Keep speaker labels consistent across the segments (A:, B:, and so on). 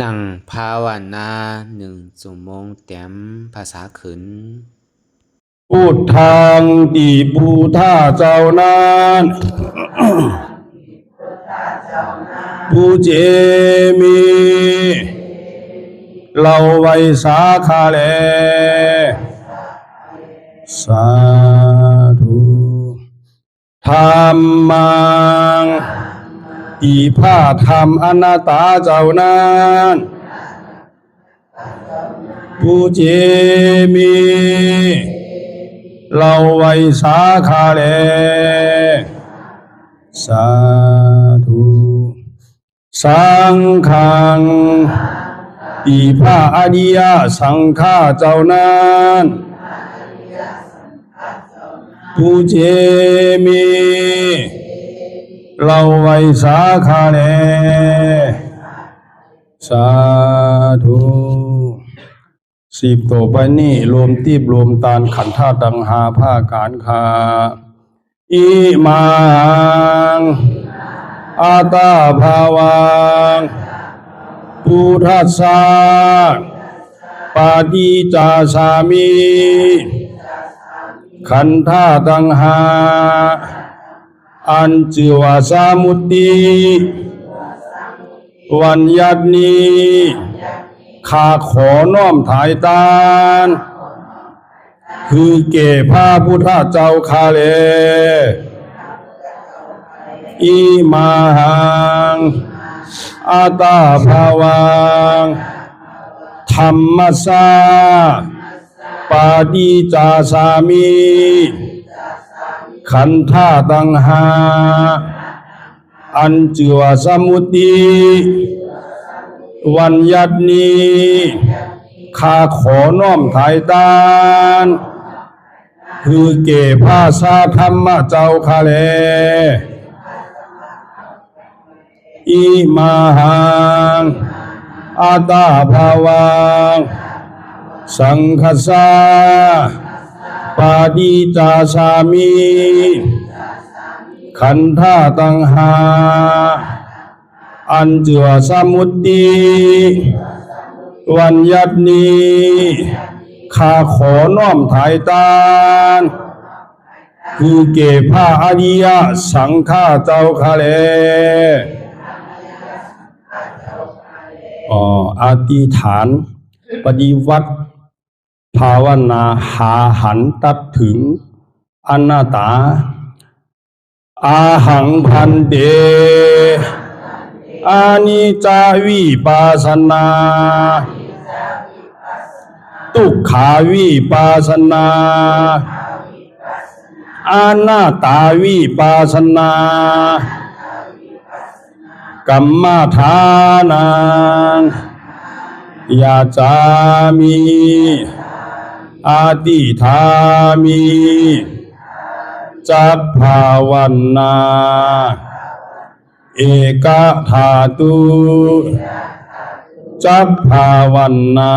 A: นั่งภาวนา1 ชั่วโมงเต็มภาษาขืน
B: พุทธังติพุทธาเจ้านั้นผู้เจมีเราไว้สาขาแลสาธุธรรมังอีพาธรรมอนัตตาเจ้านั้นผู้เจมีเราไว้สาขาแลสาธุสังฆังอีพระอริยสังฆาเจ้านั้นผู้เจมีเราไว้สาขาแลสาธุ10ต่อไปนี้รวมตีบรวมตานขันธ์ธาตุตังหาผ้าการคาอิมังอาตาภาวังพุทธัสสะปาฏิจจสามิขันธ์ธาตุตังหาอัญจิวาสามุตติวันยัตนีข้าขอน้อมถ่ายตานคือเก่พระพุทธเจ้าข้าเลอิมังอาตาภาวังธรรมสสะปาฏิจจสามิขันธ์ธาตุตังหาอัญจิวาสมุตติวันยัตนีข้าขอน้อมถ่ายตานคือเก่พระสาธรรมเจ้าข้าแลอิมังอาตาภาวังสังฆสสะปาฏิจจสามิขันธ์ธาตุตังหาอัญจิวาสมุตติวันยัตนีข้าขอน้อมถ่ายตานคือเก่พระอริยสังฆาเจ้าข้าแลอธิษฐานปฏิวัติภาวนาหาหันตัดถึงอนัตตาอาหังพันเตอานิจจาวิปัสสนาทุกขาวิปัสสนาอนัตตาวิปัสสนากัมมฐานังยาจามิอาติธามิจักภาวันนาเอกธาตุจักภาวันนา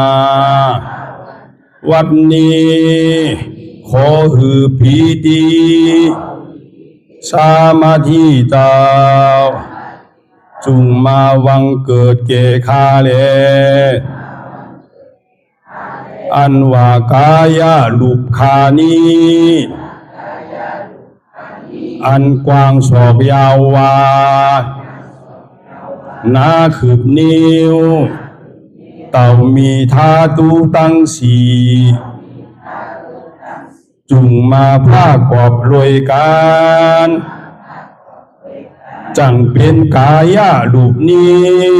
B: วัดนี้ขอหือพีติสามาธิเจ้าจุงมาวังเกิดเกคาเลอันว่ากายาลุกขานีอันกว้างศอกยาววานาคืบนิ้วเต่ามีธาตุตั้งสี่จุงมาผ้ากอบรวยการจังเป็นกายาลูกนี้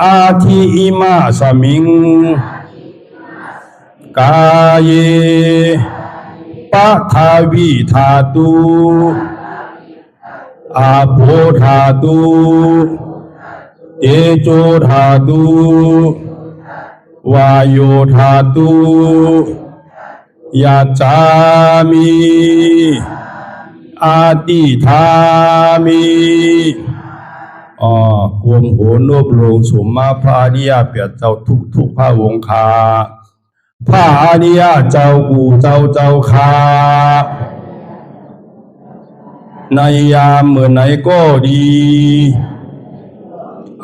B: อาทิอิมาสมิงกายปะทาวิธาตุอาโภธาตุเตโชธาตุวาโยธาตุยาจามิอาติธามิกวมโหนบลงสมมาพระอริยเปียเจ้าทุกพระวงคาพระอริยเจ้ากูเจ้าคา ในยามเมื่อไหนก็ดี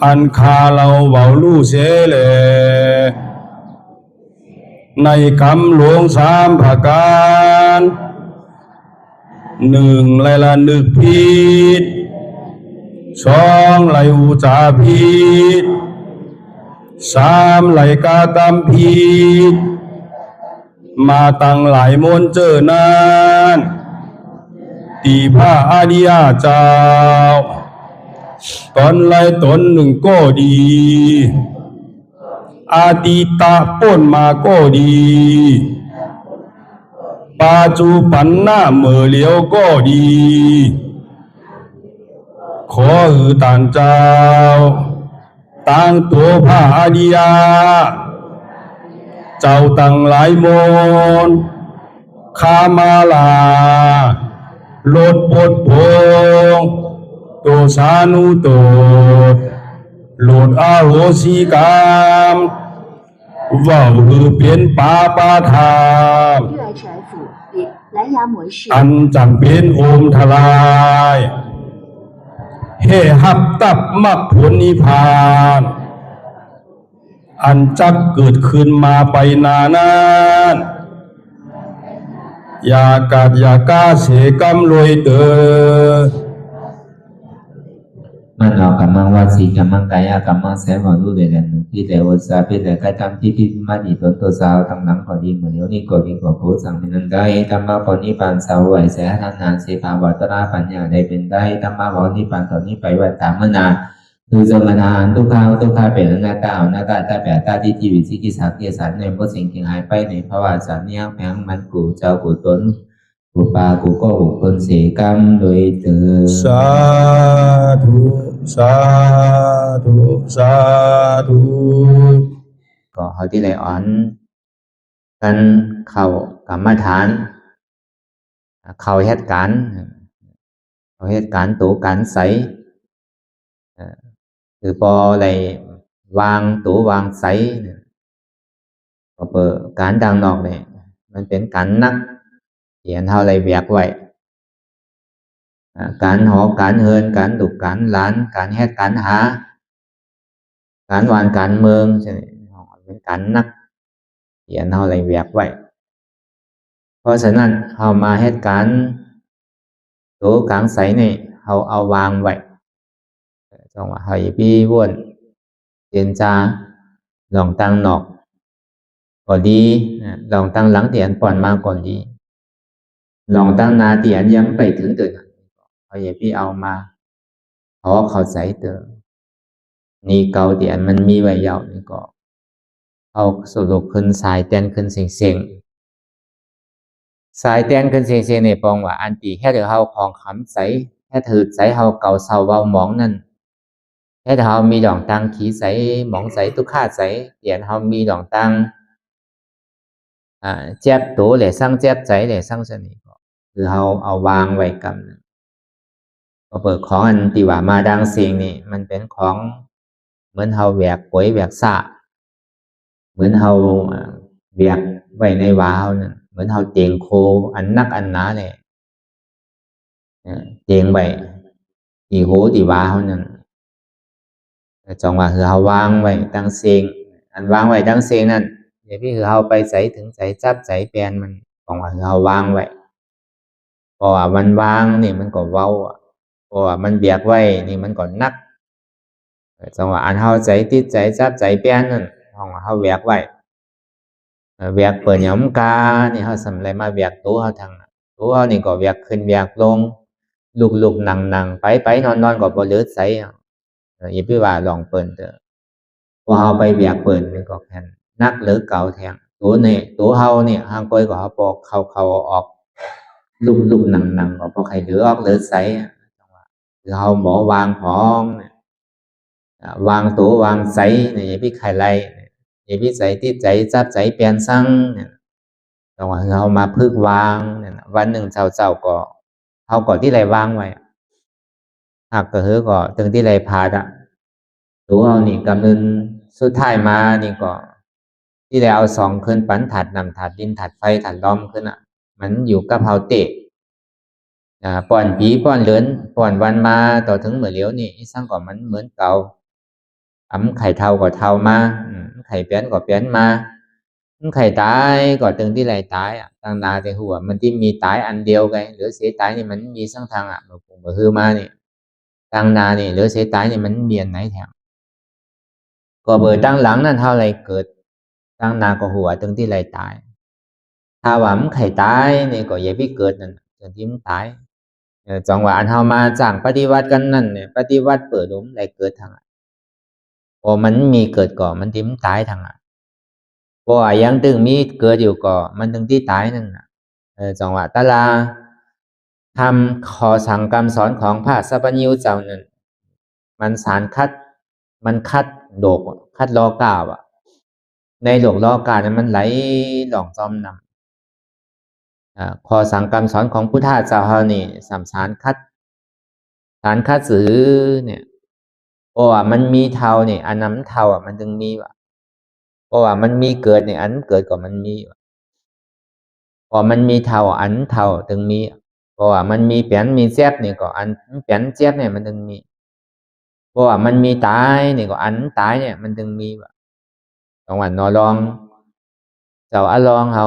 B: อันคาเราเบาลู่เสแลในคำหลวงสามประการหนึ่งไลละนึกผิดสองไลอุจาผิดสามไลกาตามผิดมาตั้งหลายมนเจอนานตีพระอริยเจ้าตนไลตนหนึ่งก็ดีอาติตะป้นมาก็ดีปัจจุบันหน้าเมื่อเหลียวก็ดีขอหือต่างเจ้าตั้งตัวพระอริยเจ้าตั้งหลายมนคามาลาลดปดพงตัวสานุตัวโลดอาโหสิกรรมว่าหือเป็นปาปาทาน
C: 热爱者府比蓝牙模式
B: อันจำเป็นโอมทลายเฮหับตับมักผลนิพพานอันจักเกิดขึ้นมาไปนานานอย่ากาดอย่ากาเสกรรมรวยเตอ
D: มันเอากำมังวาสีกำมังกายกำมังแสงของรูปเด่นที่แต่อุตสาห์เป็นแต่การทำที่ที่มาดีต้นตัวสาวตั้งหลังก่อนดีเหมือนเดี๋ยวนี้ก่อนดีกว่าโพสังเป็นนั้นได้ธรรมะปณิปานสาวไหวแสทานานเสภาวัตระปัญญาได้เป็นได้ธรรมะปณิปานตอนนี้ไปวัดตามมนาคือสมณานทุกข้าวทุกข้าเป็นหน้าตาหน้าตาตาแบบตาที่ชีวิตที่กิจสักกิจสันในพวกสิ่งที่หายไปในภาวะสัญญาแผงมันกูเจ้ากูตนกูปากูก็บุคคลเสกรรมโดยเถิด
B: สาธุสาธุสาธุ
A: ก็เขาที่ไหลอ่อนกันเข้ากรรมฐานเข้าเหตุการณ์ตัวการใสคือพอไหลวางตัววางใสก็เปิดการดังนอกเนี่ยมันเป็นการนักเขียนเท่าไรเบียกไว้การหอการเฮินการดุการล้านการแฮดการหาการวานการเมืองใช่ไหมเป็นการนักเขียนเท่าไรเบียกไว้เพราะฉะนั้นเขามาแฮดการตัวกลางใสนี่เขาเอาวางไว้จังหวะเขาพี่วนเจนจาลองตั้งนอกก็ดีลองตั้งหลังเตียนป่อนมาก่อนดีลองตั้งนาเตียนย้ำไปถึงตื่นเขาอย่าพี่เอามาเพราะเขาใส่เตอนี่เกาเตียนมันมีไว้ยาวนี่ก็เอาสรุปขึ้นสายเตียนขึ้นเสียงสายเตียนขึ้นเสียงในปองว่าอันตีแค่เดี๋ยวเขาของคำใสแค่ถือใสเขาเก่าเศร้าเบาหมองนั่นแค่เขามีดอกตังขีใสหมองใสตุกขาใสเตียนเขามีดอกตังเจ็บตัวเลยสร้างเจ็บใจเลยสร้างสนิทคือเขาเอาวางไว้กันก็เปิดของอันที่ว่ามาดังเสียงนี่มันเป็นของเหมือนเขาแหวกป่วยแหวกสะเหมือนเขาแหวกไว้ในวาเขาเนี่ยเหมือนเขาเตียงโคอันนักอันหนาเนี่ยเตียงไว้ที่โหที่วาเขาเนี่ยจังว่าคือเขาวางไว้ดังเสียงอันวางไว้ดังเสียงนั่นเดี๋ยวพี่คือเขาไปใส่ถึงใส่จับใส่แปลนมันของว่าคือเขาวางไว้เพราะว่ามันวางนี่มันก็เว้าเพราะว่ามันเบียกไว้นี่มันก็นักจังหวะอันเขาใจติดใจจับใจแปลนนั่นของเขาแหวกไว้แหวกเปิดหย่อมกานี่เขาสำไรมาแหวกตัวเขาทางตัวเขานี่ก็แหวกขึ้นแหวกลงลุกนั่งไปนอนก็บ่เหลือใสอย่าพี่ว่าลองเปิดเถอะพอเขาไปแหวกเปิดนี่ก็แค่นักหรือเก่าแทงตัวเขาเนี่ยห้างก้อยก็เขาบอกเขาออกลุกนั่งก็พอใครเหลือออกเหลือใสคือเขาหมอวางของวางตัววางใสเนี่ยอย่าพี่ใครไล่อย่าพี่ใสที่ใจจับใจเปลี่ยนสั่งเนี่ยจังหวะคือเขามาพึกวางเนี่ยวันหนึ่งเจ้าก็เขาก่อนที่ไรวางไว้หากก็คือก็ถึงที่ไรพาดตัวเขานี่กำลังสุดท้ายมานี่ก็ที่ไรเอาสองขึ้นปันถัดนำถัดดินถัดไฟถัดล้อมขึ้นมันอยู่กับเฮาเตะป้อนผีป้อนเหลือนป้อนวันมาต่อถึงเหมือนเลี้ยวนี่สร้างก่อนมันเหมือนเก่า ไข่เท่าก็เท่ามาไข่เปลี่ยนก็เปลี่ยนมาไข่ตายก็từngที่ไรตายตั้งนาแต่หัวมันที่มีตายอันเดียวไงหรือเสียตายนี่มันมีสังทางมาปุ่มมาคือมานี่ตั้งนานี่หรือเสียตายนี่มันเมียนไหนแถวก็เบอร์ตั้งหลังนั่นเท่าไรเกิดตั้งนาก็หัวtừngที่ไรตายถ้าว่ามันไข่ตายนี่ก็อย่าไปเกิดนั่นจนที่มันตายจังหวะอันเฮามาจ้างปฏิวัติกันนั่นเนี่ยปฏิวัติเปิดดุมไรเกิดทางพอมันมีเกิดก่อนมันที่มันตายทางเพราะว่ายังถึงมีเกิดอยู่ก่อนมันถึงที่ตายนั่นจังหวะตะลาทำขอสั่งคำสอนของพระสัพพัญญูเจ้านั่นมันสารคัดมันคัดโดกคัดล้อกาวในโลกล้อกานั้นมันไหลหลองจอมนำขอสั่งคำสอนของพุทธเจ้าเฮานี่สารคัดสือเนี่ยเพราะว่ามันมีเท่านี่อันนั้นเท่ามันถึงมีเพราะว่ามันมีเกิดเนี่ยอันเกิดก็มันมีพอมันมีเท่าอันเท่าถึงมีเพราะว่ามันมีเปลี่ยนมีเจ็บนี่ก็อันเปลี่ยนเจ็บเนี่ยมันถึงมีเพราะว่ามันมีตายนี่ก็อันตายเนี่ยมันถึงมีตรงวันนอลองเจ้าอลองเฮา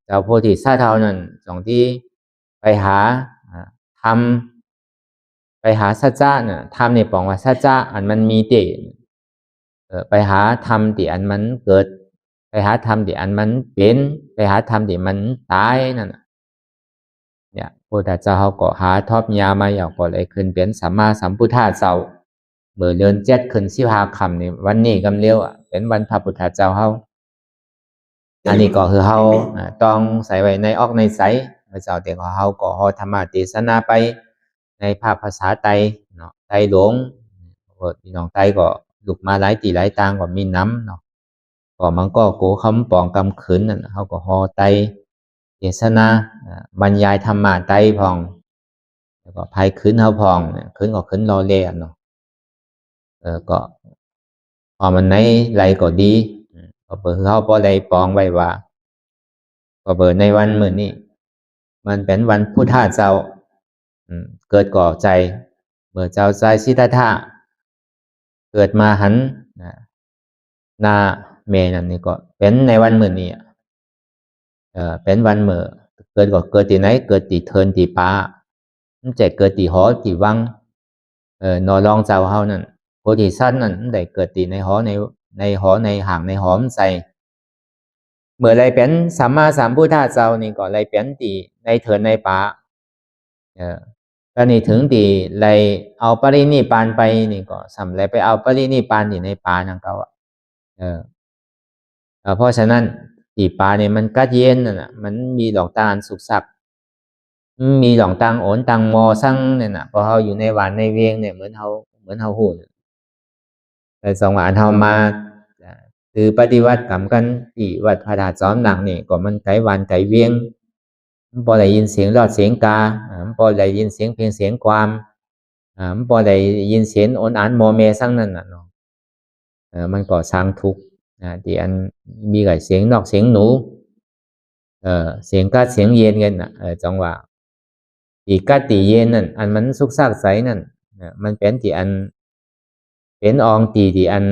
A: เจ้าโพธิสัตว์เฮานั่นสองที่ไปหาทำไปหาสัจจะเนี่ยทำในปองว่าสัจจะอันมันมีเตไปหาธรรมที่อันมันเกิดไปหาธรรมที่อันมันเป็นไปหาธรรมที่มันตายนั่นเนี่ยพระพุทธเจ้าเขาก็หาทอบยามาอย่างก็เลยขึ้นเป็นสัมมาสัมพุทธะเจ้าเมื่อเดือน7ขึ้น15ค่ำนี่วันนี้กำเลี้ยวเป็นวันพระพุทธเจ้าเขาอันนี้ก็คือเขาต้องใส่ไว้ในออกในใสพระเจ้าแต่ของเขาก็ฮอธรรมเทศนาไปในภาษาไตเนาะไตหลวงพี่น้องไตก็ลุกมาหลายตีหลายตางก็มีน้ำเนาะก็มันก็โกคำปองกำขืนนั่นเขาก็ฮอไตเทศนาบรรยายธรรมะไตพองแล้วก็ภายขืนเขาพองขืนก็ขืนรอเล่เนาะก็พอมันในไรก็ดีก็เปิดเขาพอไรปองไว้ว่าก็เปิดในวันมื้อนี้มันเป็นวันพุทธเจ้าเกิดก่อใจเมื่อเจ้าใจสิทธัตถะเกิดมาหันนาเมนั่นนี่ก็เป็นในวันมื้อนี้เป็นวันมื้อเกิดก็เกิดที่ไหนเกิดที่เทินที่ป่ามันจะเกิดที่หอที่วังนอรองเจ้าเฮานั่นโพธิสัตว์นั่นได้เกิดที่ในหอในหอในห่างในหอมใส่เมื่อไรเป็นสัมมาสัมพุทธเจ้านี่ก็ไรเป็นที่ในเทินในป่าก็นี่ถึงที่ไรเอาปรินิพพานไปนี่ก็สำไรไปเอาปรินิพพานที่ในป่านั่นเขาเพราะฉะนั้นที่ป่าเนี่ยมันกัดเย็นน่ะมันมีดอกตาลสุกสักมีดอกตังโอนตังมอสั่งเนี่ยนะพอเขาอยู่ในหวานในเวียงเนี่ยเหมือนเขาหูแต่สองวันเขามาคือปฏิวัติกรรมกันที่วัดพระธาตุจอมหนักนี่ก็มันไกลหวานไกลเวียงพอได้ยินเสียงรอดเสียงกาพอได้ยินเสียงเพลงเสียงความพอได้ยินเสียงโอนอันโมเมสั่งนั่นน่ะเนาะมันก็สร้างทุกข์ที่อันมีกับเสียงนอกเสียงหนูเสียงกัดเสียงเย็นกันจังหวะตีกัดตีเย็นนั่นอันมันสุกซากใสนั่นมันเป็นที่อันเป็นองตีที่อัน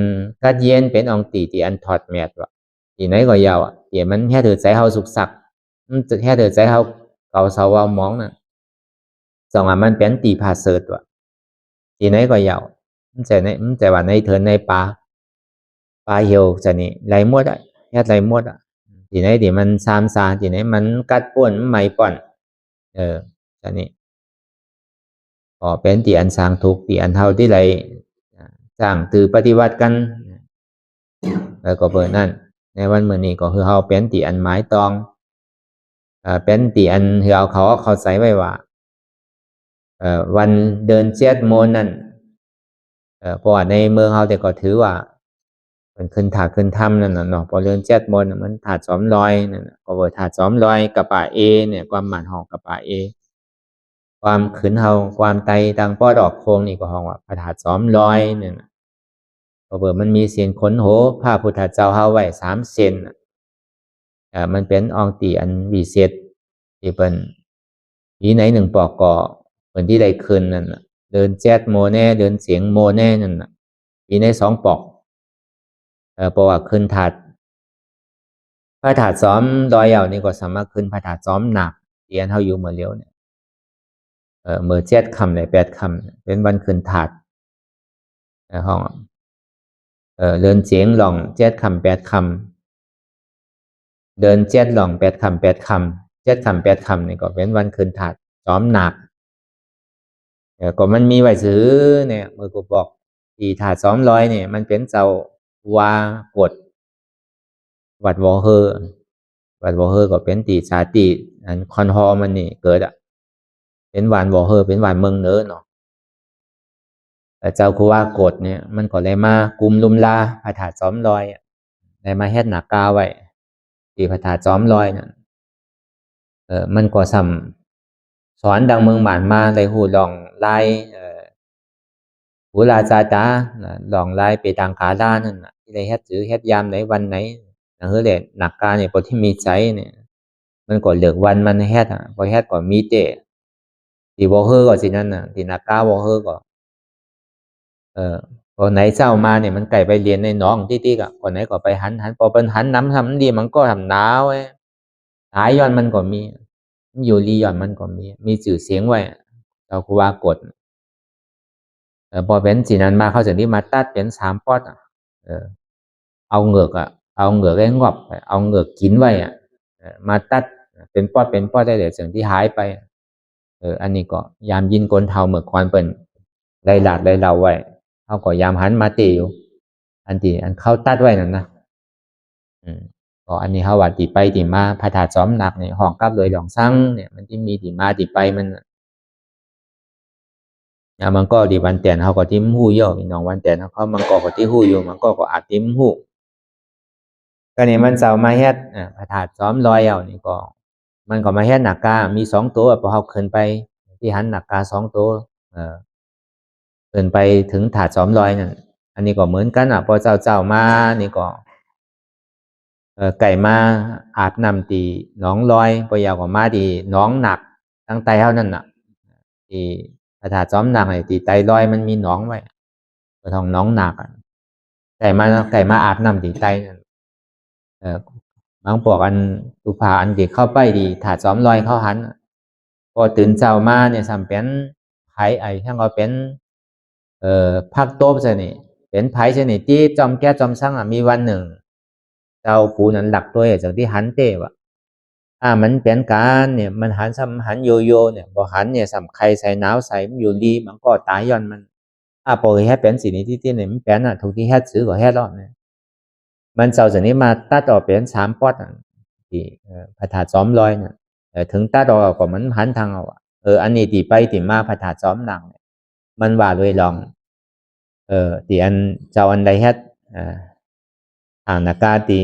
A: กัดเย็นเป็นองตีที่อันถอดแมทว่ะที่ไหนก็ยาวที่มันแค่ถือใจเฮาสุกซักมันจะแค่ถือใจเฮาเก่าเสาว่ามองนั่นจังหวะมันเป็นตีพาเสดว่ะที่ไหนก็ยาวมันจะว่าในเถินในป่าเหี่ยวจะนี่ไหลมดแค่ไหลมดที่ไหนที่มันซามซาที่ไหนมันกัดป่วนไม่ป่อนจะนี่ก็เป็นที่อันสร้างทุกข์ที่อันเท่าที่ไหลสร้างตือปฏิวัติกันแล้วก็เปิดนั่นในวันมื้อนี้ก็คือเฮาเป็นที่อันหมายตองเป็นที่อันคือเอาเขาใส่ไว้ว่าวันเดิน7 โมงนั่นเพราะว่าในเมืองเฮาแต่ก็ถือว่ามันขึ้นถาขึ้นถ้ำนั่นน่ะเนาะพอเดิน7 โมงมันถาด200นั่นก็เปิดถาด200กับป่าเอเนี่ยความหมานห้องกับป่าเอความขึ้นเฮาความไตทางป้อดอกโคงนี่ก็ห้องว่าพระธาตุ200เนี่ยก็เปิดมันมีเสียนขนโหพระพุทธเจ้าเฮาไว้3 เซนมันเป็นองตีอันวิเศษที่เป็นปีไหน1 ปอกก่อเพิ่นที่ได้คืนนั่นเดิน7 โมแน่เดินเสียงโมแน่นั่น ปีใน2 ปอกเพราะว่าขึ้นถาดพระธาตุซ้อมดอยเอานี่ก็สามารถขึ้นพระธาตุซ้อมหนักเรียนเฮาอยู่เมื่อเลี้ยวเนี่ยมื้อ7 ค่ำได้8 ค่ำเป็นวันขึ้นถาดห้องเดินเจียงหล่อง7 ค่ำ8 ค่ำเดิน7หล่อง8 ค่ำ8 ค่ำ7 ค่ำ8 ค่ำนี่ก็เป็นวันขึ้นถาดซ้อมหนักก็มันมีไว้ซื้อเนี่ยมือกูบอกที่ถาดซ้อมลอยเนี่ยมันเป็นเจ้าวากดวัดวอเฮอวัดวอเฮอก็เป็นตีชาติอันคอนฮอมันนี่เกิดเป็นวานวอเฮอเป็นวานเมืองเนอเนาะแต่เจ้าคูว่ากดเนี่ยมันก็เลยมากุมลุมลาพระธาตุซ้อมลอยได้มาเฮ็ดหนักกาไว้ที่พระธาตุซ้อมลอยนั่นมันก็ซ้ำสอนดังเมืองบ้านมาได้ฮู้ลองลายหูลาจาตาลองลายไปทางขาด้านนั่นน่ะที่ได้เฮ็ดถือเฮ็ดยามไหนวันไหนเฮ้ยเลยหนักกาเนี่ยพอที่มีใจเนี่ยมันก็เลือกวันมันเฮ็ดพอเฮ็ดก็มีเตที่บ่เฮอก็สินั่นน่ะที่หนักกาบ่เฮอก็พอไหนเช้ามาเนี่ยมันไกลไปเรียนในหนองติ๊กๆคนไหนก็ไปหันพอเป็นหันน้ำทำดีมันก็ทำหนาวเว้ยหายย้อนมันก็มีอยู่ลีย้อนมันก็มีชื่อเสียงไว้เจ้าครูว่ากดพอเป็นสีนั้นมาเขาจะนี่มาตัดเป็น3 ปอดเอาเหงือกไอ้งอบเอาเหงือกกินไว้มาตัดเป็นปอดได้เลยสิ่งที่หายไปอันนี้ก็ยามยินกลเทาเมื่อก่อนเปิ้นได้หลาดได้เล่าไว้เขาก็ยามหันมาตีอยู่อันที่อันเข้าตัดไว้นั่นนะก็อันนี้เขาว่าตีไปตีมาพระธาตุซ้อมหนักเนี่ยห้องกับเลยหลองซังเนี่ยมันที่มีตีมาตีไปมันมันก็ดีวันแต่นเขาก็ทิ้มหู่เยอะน้องวันแต่นเขามันก็ที่หู่อยู่มันก็อาจทิ้มหู่ก็นี่มันเจ้ามาเฮ็ดพระธาตุซ้อมลอยเอานี่ก็มันก็มาเฮ็ดหนักกามี2 ตัวพอเขาขึ้นไปที่หันหนักกา2 ตัวขึ้นไปถึงถาดซ้อมลอยนั่นอันนี้ก็เหมือนกันพอเจ้ามานี่ก็ไก่มาอาบน้ำตีหนองลอยพอยาวก็มาตีหนองหนักตั้งไตเท่านั้นน่ะที่พระธาตุซ้อมหนักไอ้ตีไตลอยมันมีหนองไว้ก็ท้องหนองหนักไก่มาอาบน้ำตีไตนั่นบางพวกอันตุภาอันที่เข้าไปดีถาดซ้อมลอยเข้าหันพอตื่นเช้ามาเนี่ยสำเป็นไผทั้งก็เป็นพักโต๊ะซะนี่เป็นไผซะนี่ที่จอมแก้จอมสั่งมีวันหนึ่งเจ้าปูนั้นหลักตัวจากที่หันเต้ว่ะมันเป็นการเนี่ยมันหันซ้ำหันโยโย่เนี่ยบ่หันเนี่ยสำใครใส่หนาวใส่มันอยู่ดีมันก็ตายย้อนมันปกติให้เป็นสิ่งนี้ที่เนี่ยมันเป็นทุกที่เฮ็ดซื้อก็เฮ็ดรอดเนี่ยมันเจ้าจากนี้มาตัดออกเป็น3 ปอดที่พระธาตุซ้อมลอยเนี่ยถึงตัดออกก็มันหันทางเอาอันนี้ตีไปตีมาพระธาตุซ้อมหนังมันว่าเลยลองตีอันเจ้าอันใดเฮ็ดทางนากาตี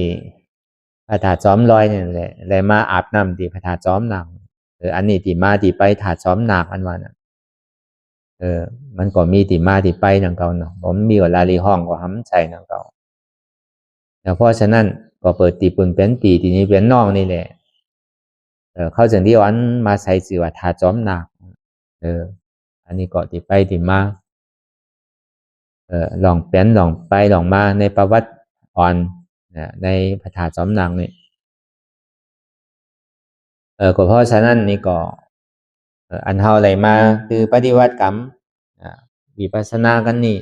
A: พระธาตุซ้อมลอยเนี่ยแหละเลยมาอาบน้ำตีพระธาตุซ้อมหนังอันนี้ตีมาตีไปถาดซ้อมหนักอันว่าน่ะมันก็มีตีมาตีไปนังเก่าเนาะผมมีว่าลาลีห้องก็ห้ำใส่นังเก่าเพราะฉะนั้นก็เปิดตีปืนเป็นปีทีนี้เป็นน้องนี่แหละเข้าถึงที่วันมาใส่สื่อว่าถาดซ้อมหนักอันนี้ก็ตีไปตีมาลองเป็นลองไปลองมาในประวัติอ่อนในพระธาตุซ้อมหนังนี่ก็เพราะฉะนั้นนี่ก็อันเฮาอะไรมาคือปฏิวัติกรรมวิปัสสนากันนี่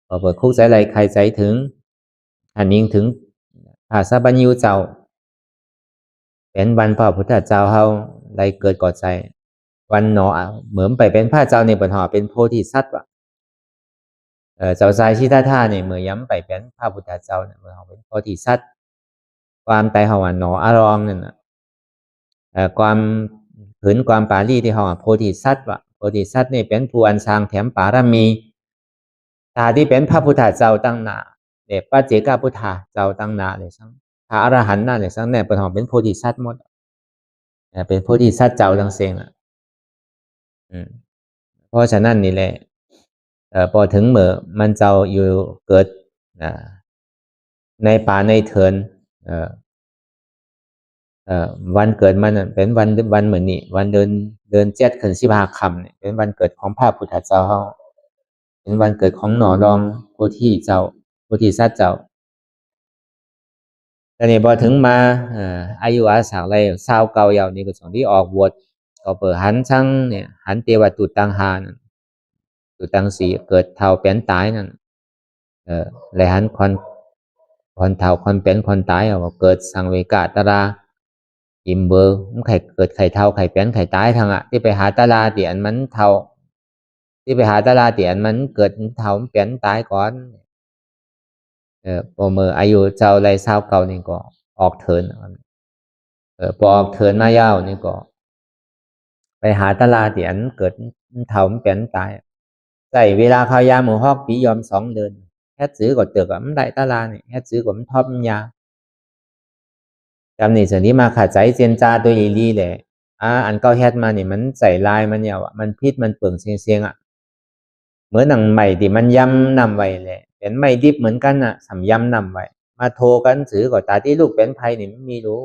A: ก็เปิดคุกใจไรใครใจถึงอันยิ่งถึงภาษาบัญญูเจ้าเป็นวันพระพุทธเจ้าเฮาไรเกิดก่อใจวันหนอเหมือนไปเป็นพระเจ้าในปัญหาเป็นโพธิสัตว์ว่ะเจ้าชายชิตาเนี่ยเมื่อย้ำไปเป็นพระพุทธเจ้าเนี่ยเมื่อเขาเป็นโพธิสัตว์ความไตเขาว่าหนออารองนั่นน่ะความผืนความปาลีที่เขาว่าโพธิสัตว์ว่ะโพธิสัตว์นี่เป็นผู้อันสร้างแถมปารมีตาที่เป็นพระพุทธเจ้าตั้งหน้าเด็กพระเจกาพุทธาเจ้าตั้งหน้าเลยซังพระอรหันต์นั่นเลยซังเนี่ยเป็นของเป็นโพธิสัตว์หมดเป็นโพธิสัตว์เจ้าทั้งเสียงเพราะฉะนั้นนี่แหละพอถึงเมื่อมันเจ้าอยู่เกิดในป่าในเถินวันเกิดมันเป็นวันเหมือนนี่วันเดิน7 ขึ้น 15 ค่ำเนี่ยเป็นวันเกิดของพระพุทธเจ้า เป็นวันเกิดของหนอรองโพธิเจ้าโพธิสัตว์เจ้าแต่นี่พอถึงมาอายุอาสาอะไรชาวเก่าเยานี่ก็ส่งที่ออกบวชก็เปิดหันช่างเนี่ยหันเทวตุตังหานั่นตุตังสีเกิดเท่าเป็นตายนั่นเลยหันคนเท่าคนเป็นคนตายเอาเกิดสังเวกาตราอิมเบอร์มันไข่เกิดไข่เท่าไข่เป็นไข่ตายทางที่ไปหาตาลาเตียนมันเท่าที่ไปหาตาลาเตียนมันเกิดเท่าเป็นตายก่อนพอเมื่ออายุเจ้าไรเศร้าเก่านี่ก็ออกเถินพอออกเถินมายาวนี่ก็ไปหาตาลาเตียนเกิดเท่าเป็นตายใส่เวลาเขายาหมูฮอกปียอม2 เดือนแค่ซื้อก็เตือกมันได้ตาลาเนี่ยแค่ซื้อก็มันทอมยาจำนี่ส่วนที่มาขาดใจเจนจาตัวอีลีแหละอันเก้าแฮดมานี่มันใส่ลายมันเนี่ยมันพิษมันเปลืองเสียงเหมือนหนังใหม่ที่มันย้ำนำไว้แหละเป็นไม่ดิบเหมือนกันสำย้ำนำไว้มาโทรกันซื้อก็ตาที่ลูกเป็นไพ่นี่ไม่มีรู้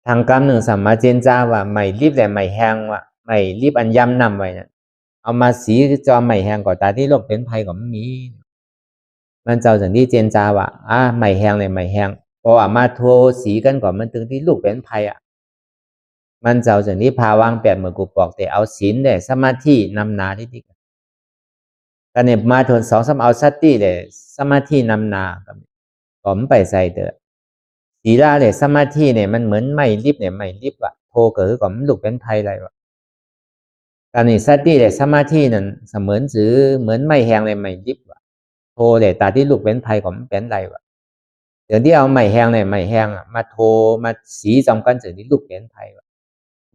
A: ทางกรรมหนึ่งสัมมาเจนจาว่าไม่รีบแต่ไม่แห้งว่าไม่รีบอันย้ำนำไว้เนี่ยเอามาสีจอไม่แห้งก็ตาที่ลูกเป็นไพ่ก็ไม่มีมันเจ้าสันที่เจนจาว่าไม่แห้งเลยไม่แห้งพอมาโทรสีกันก่อนมันถึงที่ลูกเป็นไพ่มันเจ้าสันที่พาวางแปดเหมือนกูบอกแต่เอาศีลเนี่ยสมาธินำนาที่ดีกันเนี่ยมาทน2-3เอาสติเลยสมาธินำนาผมไปใส่เด้อศีลาเลยสมาธิเนี่ยมันเหมือนไม่รีบเนี่ยไม่รีบโทรเกิดก่อนมันลูกเป็นไพ่อะไรการนี่สติเลยสมาธินั่นเสมือนซื้อเหมือนไม่แห้งเลยไม่รีบโทรเลยตาที่ลูกเป็นไพ่ก่อนมันเป็นอะไรเดี๋ยวที่เอาไม่แห้งเลยไม่แห้งมาโทรมาสีจำกันเสร็จที่ลูกเป็นไพ่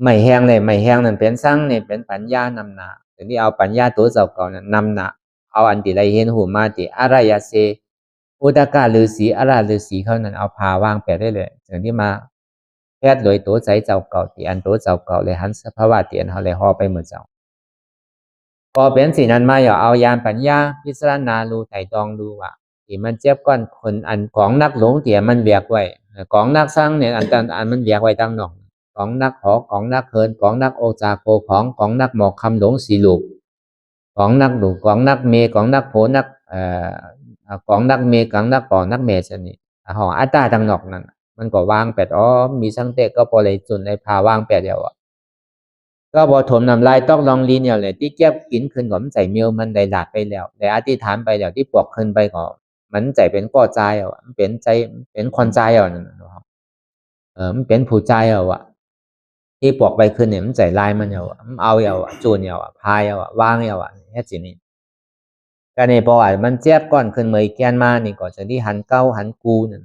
A: ไม่แห้งเลยไม่แห้งนั่นเป็นสร้างเนี่ยเป็นปัญญานำนาเดี๋ยวนี้เอาปัญญาตัวเจ้าก่อนนำนาเอาอันที่ไรเห็นหูมาที่อารยเสอุตกาฤาษีอาราฤาษีเขานั้นเอาพาวางแปดได้เลยเดี๋ยวนี้มาแพทย์โดยตัวใจเจ้าเก่าที่อันตัวเจ้าเก่าเลยหันสภาวะเตียนเขาเลยห่อไปเหมือนเจ้าพอเป็นสิ่งนั้นมาอย่าเอายานปัญญาพิจารณาดูไถ่ตองดูว่าที่มันเจ็บก้อนคนอันของนักหลงเตี่ยมันเบียกไว้ของนักสร้างเนี่ยอันมันเบียกไว้ตั้งนอกของนักหอของนักเฮินของนักโอจาโกของนักหมอกคำหลงสีลูกของนักดุของนักเมของนักโผนักของนักเมของนักป่อนักเมชนี่หออัตตาตั้งนอกนั่นมันก็วางแปดมีสังเตก็พอเลยจุนในพาวางแปดเดียวก็บอถมนำลายต้องลองลีเนี่ยเลยที่เก็บกินขึ้นก่อนมันใส่เมียวมันได้หลาดไปแล้วแต่อธิษฐานไปแล้วที่ปวกขึ้นไปก่อนมันใจเป็นก่อใจมันเป็นใจเป็นคนใจนั่นมันเป็นผู้ใจที่ปวกไปขึ้นเนี่ยมันใจลายมันมันเอาจูนพายวางแค่สินี่การในประวัติมันเจ็บก่อนขึ้นเมื่อแกนมานี่ก่อนจะที่หันเก้าหันกูนั่น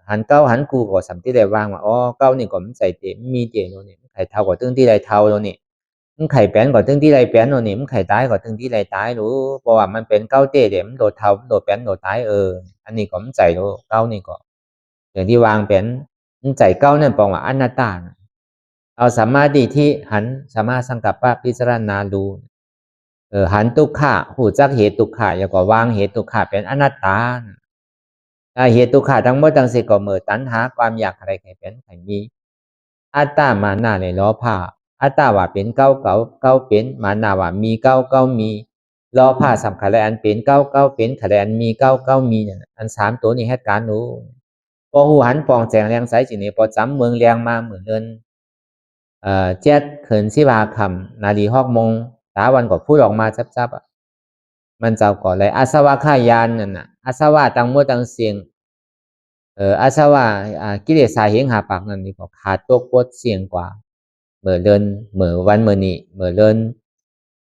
A: หันเก้าหันกูก็สัมที่ได้วางว่าเก้านี่ก่อนมันใจเต็มมีเจโน่นี่ไข่เท่ากับตึ้งที่ไรเท่าโน่นี่มันไข่แป้นกับตึ้งที่ไรแป้นโน่นี่มันไข่ตายกับตึ้งที่ไรตายรู้เพราะว่ามันเป็นเก้าเต้เดี๋ยวมันโดดเท่าโดดแป้นโดดตายอันนี้ก็มันใจรู้เก้านี่ก็อย่างที่วางเป็นมันใจเก้านั่นปองว่าอนัตตาเอาสมาธิที่หันสามารถสังกัปปะพิจารณาดูหันทุกขะหูจักเหตุทุกขะอย่าก็วางเหตุทุกขะเป็นอนัตตาเหตุทุกขะทั้งหมดทั้งสิ้นก็เมื่อตัณหาความอยากอะไรใครเป็นใครมีอัตตามานาในล้อผ้าอัตตาว่าเป็นเก้าเป็นมานาว่ามีเก้ามีล้อผ้าสำคัญและอันเป็นเก้าเป็นขและอันมีเก้ามีอัน3ตัวนี้เหตุการณ์รู้พอหูหันปองแจงแรงใสจีนี่พอจำเมืองแรงมาเหมือนเดินเจ็ดเขินสิบาคำนาดีฮอกมงตาวันก็พูดออกมาซับมันเจ้าก่อเลยอาสวะขายานนั่นอาสวะตังมัวตังเสียงอาสวะกิเลสาเหงหาปากนั่นนี่ก็ขาดตัวปวดเสียงกว่าเมื่อเดินเมื่อวันเมื่อนี้เมื่อเดิน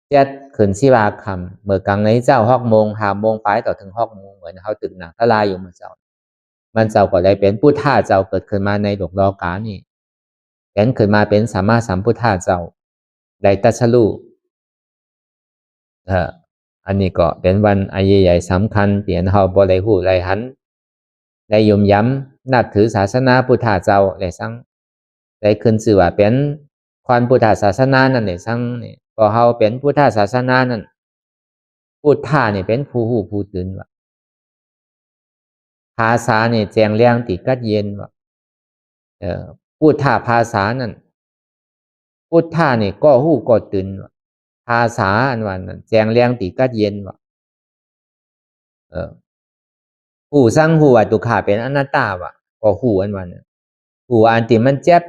A: เจ็ดเขินสิบาคำเมื่อกลางในเจ้าฮอกมงหาโมงไปต่อถึงฮอกมงเหมือนเขาตึกหนักทลายอยู่มันเจ้าก็ได้เป็นผู้ท่าเจ้าเกิดขึ้นมาในโลกโลกานี่เป็นขึ้นมาเป็นสัมมาสัมพุทธะเจ้าได้ตรัสรู้อันนี้ก็เป็นวันใหญ่ๆสำคัญเตียนเฮาบ่ได้ฮู้ได้หันได้ยมย้ำนับถือศาสนาพุทธะเจ้าได้สั่งได้ขึ้นชื่อว่าเป็นความพุทธศาสนานั่นได้สั่งนี่ก็เฮาเป็นพุทธศาสนานั่นพุทธะนี่เป็นผู้ฮู้ผู้ตื่นว่าภาษานี่แจ้งแรงติกัดเย็นว่าพุทธภาษานั่นพุทธะนี่ก็ฮู้ก็ตื่น ภาษาอันว่านั้นแจงเลี้ยงตีกัดเย็นว่าหูสั่งหูว่าตุขาเป็นอนัตตาว่ะก็หูอันว่านั้นหูอันที่มันเจ็บ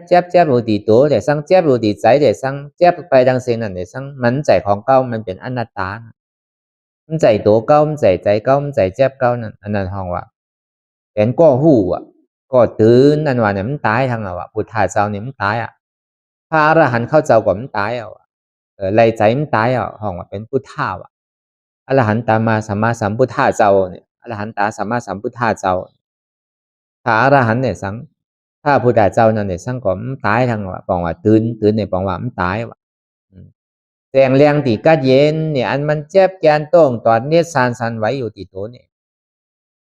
A: อยู่ที่ตัวแต่สั่งเจ็บอยู่ที่ใจแต่สั่งเจ็บไปดังเสียนั่นแต่สั่งมันใจของเก่ามันเป็นอนัตตามันใจตัวเก่ามันใจเก่ามันใจเจ็บเก่านั่นอันนั้นห้องว่าเป็นก็หูอ่ะก็ตื่นอันว่าเนี่ยมันตายทางอ่ะว่าพุทธาเจ้าเนี่ยมันตายอ่ะพระอรหันต์เข้าเจ้าก็มันตายอ่ะไล่ใจมันตายอ่ะห้องว่าเป็นพุทธาว่ะอรหันตามาสัมมาสัมพุทธาเจ้าเนี่ยอรหันตาสัมมาสัมพุทธาเจ้าพระอรหันต์เนี่ยสังพระพุทธเจ้านั่นเนี่ยสังก็มันตายทางว่าปองว่าตื่นเนี่ยปองว่ามันตายว่ะแสงเรียงที่กัดเย็นเนี่ยอันมันเจ็บแกนต้องตอนนี้สันไว้อยู่ที่ตัวเนี่ย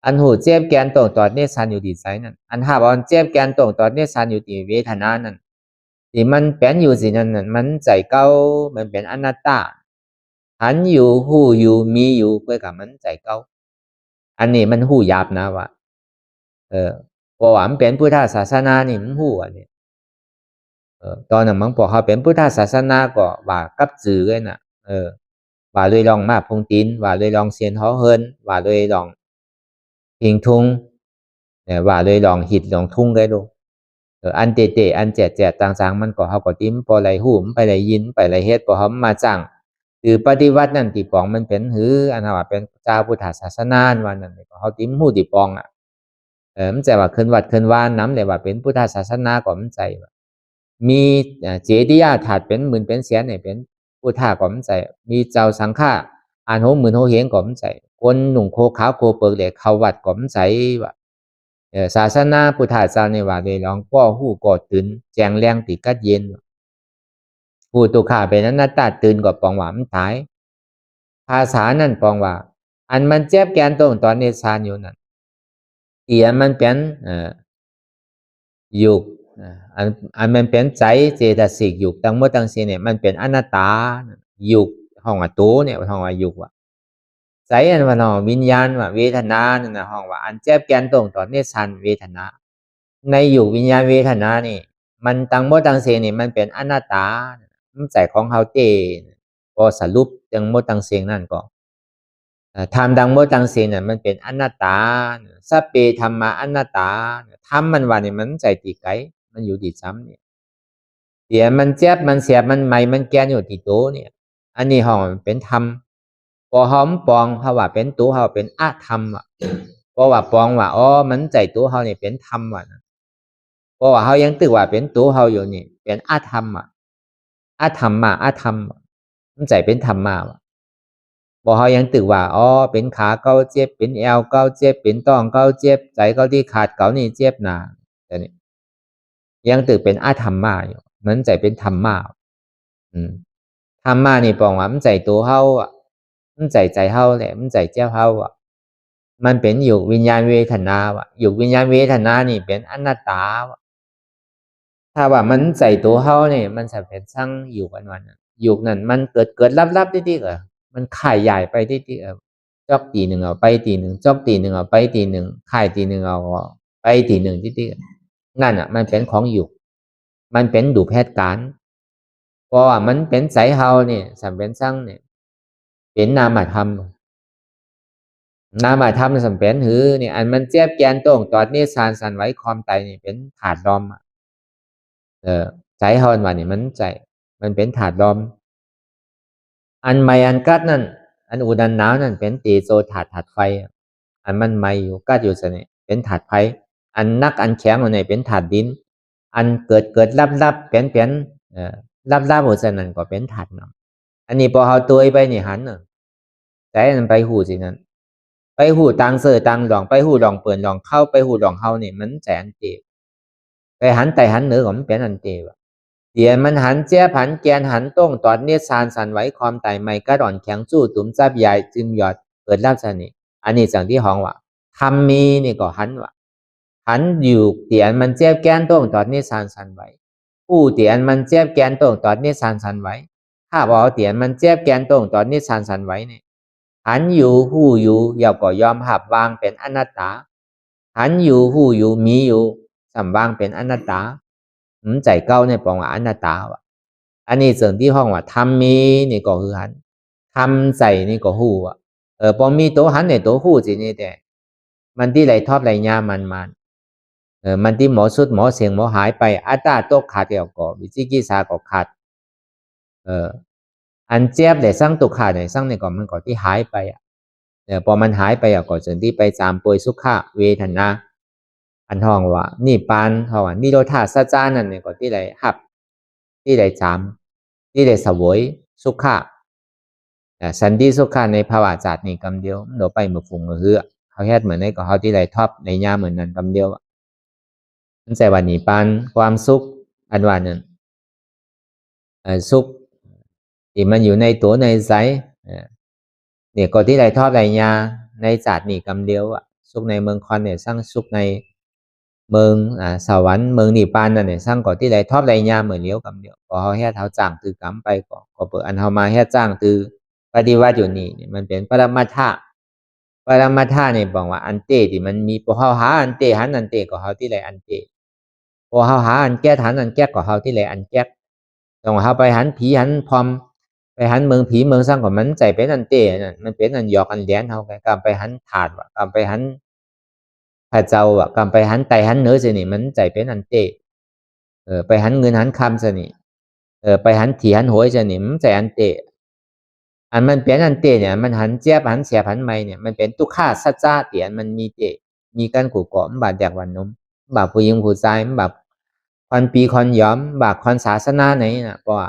A: อันหูเจ็บแกนตรงตอนนี้สันอยู่ที่ใจนั่นอันหาบอันเจ็บแกนตรงตอนนี้สันอยู่ที่เวทนานั่นที่มันเป็นอยู่สินั่นมันใจเก่ามันเป็นอนัตตาหันอยู่หูอยู่มีอยู่เพื่อกับมันใจเก่าอันนี้มันหูหยาบนะว่าเพราะว่ามันเป็นพุทธศาสนานี่มันหูอันนี้ตอนนั้นมันบอกเขาเป็นพุทธศาสนาก็ว่ากับจือเลยนะว่าเลยลองมาพงตีนว่าเลยลองเซียนหอเฮินว่าเลยลองพิงทุงว่าเลยลองหิดลองทุ่งได้ดูอันเตะอันแจกต่างๆมันก็เขาก็ติ้มพอไหลหูมไปไหลยินไปไหลเฮ็ดพอเขามาจังหรือปฏิวัตินั่นตีปองมันเป็นหืออันว่าเป็นเจ้าพุทธศาสนาวันนั้นก็เขาติ้มหูตีปองอ่ะมันใจว่าขึ้นวัดขึ้นวานน้ำเลยว่าเป็นพุทธศาสนาก็มันใจมีเจดีย์ถาดเป็นหมื่นเป็นแสนเนี่ยเป็นพุทธะก็มันใจมีเจ้าสังฆาอ่านโหหมื่นโหเฮงก็มันใจคนหนุ่งโคขาวโคเปิกเหล็กเขาวัดก็มันใจว่าศาสนาพุทธศาสนาว่าเลยลองก็หู้ก็ตื่นแจงแรงติกัดเย็นหูตุขาเป็นนั้นตาตื่นก็ปองว่ามันตายภาษานั่นปองว่าอันมันเจ็บแกนตรงตอนเนชานอยู่นั่นเตียมันเป็นยุกอันมันเป็นใจเจตสิกยุกทั้งหมดทั้งสิ้นเนี่ยมันเป็นอนัตตายุกห้องว่าตัวเนี่ยห้องว่ายุกว่าใจอันว่าเนาะวิญญาณว่าเวทนานั่นน่ะห้องว่าอันเจ็บแกนตรงตอนเนชานเวทนาในยุควิญญาณเวทนานี่มันทั้งหมดทั้งสิ้นนี่มันเป็นอนัตตามันใจของเฮาเตก็สรุปทั้งหมดทั้งสิ้นนั่นก็ธรรมทั้งหมดทั้งสิ้นน่ะมันเป็นอนัตตาสัพเพธัมมาอนัตตาธรรมมันว่านี่มันใจติไกมันอยู่ที่ซ้ำเนี่ยเดี๋ยวมันเจ็บมันเสียบมันไหมมันแกนอยู่ที่ตัวเนี่ยอันนี้ห้องมันเป็นธรรมพอหอมปองเขาว่าเป็นตัวเขาเป็นอธรรมอ่ะเพราะว่าปองว่าอ๋อมันใจตัวเขานี่เป็นธรรมว่ะเพราะว่าเขายังตึกว่าเป็นตัวเขาอยู่นี่เป็นอธรรมอ่ะอธรรมมาอธรรมมันใจเป็นธรรมมาว่ะพอเขายังตึกว่าอ๋อเป็นขาเก้าเจ็บเป็นเอวเก้าเจ็บเป็นต้องเก้าเจ็บใจเก้าที่ขาดเก้านี่เจ็บหนาแต่นี่ยังตึกเป็นอธรรมมาอยู่มันใจเป็นธรรมมาธรรมมานี่ปองว่ามันใจตัวเขาอ่ะมันใจเขาแหละมันใจเจ้าเขาอ่ะมันเป็นอยู่วิญญาณเวทนาว่ะอยู่วิญญาณเวทนานี่เป็นอนัตตาว่ะถ้าว่ามันใจตัวเขาเนี่ยมันจะเป็นช่างอยู่กันวันอยู่นั่นมันเกิดลับๆที่มันข่ายใหญ่ไปที่จอกตีหนึ่งเอาไปตีหนึ่งจอกตีหนึ่งเอาไปตีหนึ่งข่ายตีหนึ่งเอาไปตีหนึ่งที่นั่นอ่ะมันเป็นของอยู่มันเป็นดูแพทย์การเพราะว่ามันเป็นใจเฮาเนี่ยสัมเป็นช่างเนี่ยเป็นนามธรรมสัมเป็นหือเนี่ยอันมันเจ็บแกนตรงตอนนี้สันไว้ความตายนี่เป็นถาดดอมใจเฮาว่านี่มันใจมันเป็นถาดดอมอันไม่อันกัดนั่นอันอุดันหนาวนั่นเป็นตีโซถาดไฟอันมันไม่อยู่กัดอยู่สนิเป็นถาดไฟอันนักอันแข็งอันไหนเป็นถาดดินอันเกิดลับเป็นลับหัวใจนั่นก็เป็นถาดน้ำอันนี้พอเขาตัวไปนี่หันใจมันไปหูสินั้นไปหูตังเสือตังหลองไปหูหลองเปิดหลองเข้าไปหูหลองเข้านี่มันแสนเจ็บไปหันไตหันเหนือของมันเป็นอันเจ็บเดี๋ยวมันหันเจี๊ยบหันแกนหันต้งตอดเนี่ยสันไว้ความไตไม่กระดอนแข็งจู่ตุ้มจับใหญ่จึมหยอดเปิดรับสนิอันนี้สั่งที่ห้องว่าทำมีนี่ก็หันว่าหันอยู่เตียนมันเจี๊ยบแกนต้งตอดเนี่ยสันไว้ผู้เตียนมันเจี๊ยบแกนต้งตอดเนี่ยสันไว้ถ้าบอกเตียนมันเจี๊ยบแกนต้งตอดเนี่ยสันไว้เนี่ยหันอยู่ผู้อยู่อย่าก็ยอมหับวางเป็นอนัตตาหันอยู่ผู้อยู่มีอยู่สัมวางเป็นอนัตตาใจเก้าในปองว่าอนัตตาวะ อันนี้ส่วนที่ห้องว่าทำมีนี่ก็คือหันทำใจนี่ก็หูอ่ะพอมีตัวหันในตัวหูสินี่แต่มันที่ไหลทอดไหลยามันมันที่หมอสุดหมอเสียงหมอหายไปอัตตาตกขาดเดียวก็วิจิกิจฉาก็ขาดอันเจ็บแต่สร้างตุกขาดเนี่ยสร้างในก่อนมันก็ที่หายไปอ่ะพอมันหายไปอ่ะก็จนที่ไปจามป่วยสุขะเวทนาอันห้องว่านี่ปานห้องว่านี่โรธาสัจจานั่นเนี่ยก็ที่ไหลหับที่ไหลจามที่ไหลสวยสุขะสันติสุขะในภาวะจัดนี่กำเดียวเราไปมือฝุ่งมือเหือเขาแค่เหมือนในก็เขาที่ไหลท็อปในยาเหมือนนั้นกำเดียวมันใจวันนี้ปานความสุขอันว่านั้นสุขที่มันอยู่ในตัวในใจเนี่ยก็ที่ไหลทอดไหลยาในจัดนี่กำเดียวสุขในเมืองคอนเนี่ยสร้างสุขในเมืองสวรรค์เมืองนิพพานนั่นเนี่ยสร้างก่อที่ไหลทอดไหลยาเหมือนเลี้ยวกำเดียวก็เขาแค่เท้าจ้างตือกำไปก็เปิดอันเขามาแค่จ้างตือปฏิวัติอยู่นี่มันเป็นปรมัตถะเนี่ยบอกว่าอันเตที่มันมีพอเขาหาอันเตหันอันเตก็เขาที่ไหลอันเตพอเขาหาอันแก้หันอันแก้ก็เขาที่ไหลอันแก้ต้องเขาไปหันผีหันพรมไปหันเมืองผีเมืองสร้างของมันใจเป็นอันเตนั่นมันเป็นอันหยอกอันแหลนเขาไปกำไปหันถาดว่ะกำไปหันพระเจ้าว่ะกำไปหันไตหันเนื้อสินี่มันใจเป็นอันเตไปหันเงินหันคำสินี่ไปหันถี่หันหวยสินี่มันใจอันเตอันมันเป็นอันเตเนี่ยมันหันเจี๊ยบหันเสียหันไม่เนี่ยมันเป็นตุกขาสัจจะเตียนมันมีเตมีการขู่เกาะบาดแดกวันนมบาปผู้หญิงผู้ชายบาปคอนปีคอนย้อมบาปคอนศาสนาไหนน่ะเพราะว่า